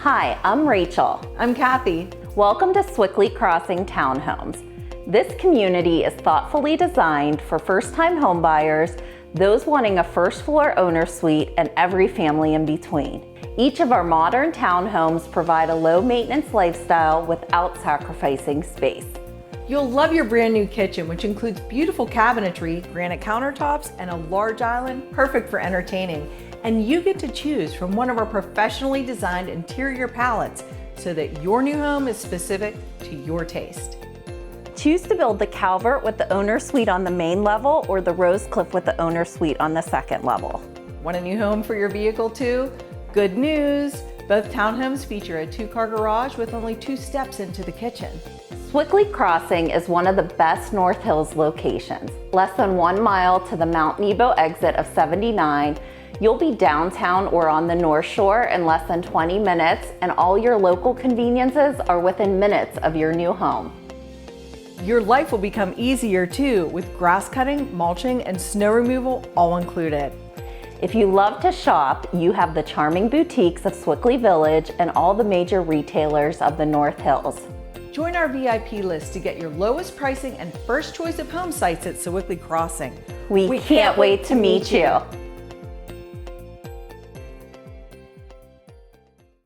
Hi, I'm Rachel. I'm Kathy. Welcome to Sewickley Crossing Townhomes. This community is thoughtfully designed for first-time homebuyers, those wanting a first-floor owner suite, and every family in between. Each of our modern townhomes provide a low-maintenance lifestyle without sacrificing space. You'll love your brand new kitchen, which includes beautiful cabinetry, granite countertops, and a large island, perfect for entertaining. And you get to choose from one of our professionally designed interior palettes so that your new home is specific to your taste. Choose to build the Calvert with the owner suite on the main level or the Rose Cliff with the owner suite on the second level. Want a new home for your vehicle too? Good news! Both townhomes feature a 2-car garage with only 2 steps into the kitchen. Sewickley Crossing is one of the best North Hills locations. Less than 1 mile to the Mount Nebo exit of 79, you'll be downtown or on the North Shore in less than 20 minutes, and all your local conveniences are within minutes of your new home. Your life will become easier too, with grass cutting, mulching, and snow removal all included. If you love to shop, you have the charming boutiques of Sewickley Village and all the major retailers of the North Hills. Join our VIP list to get your lowest pricing and first choice of home sites at Sewickley Crossing. We can't wait to meet you.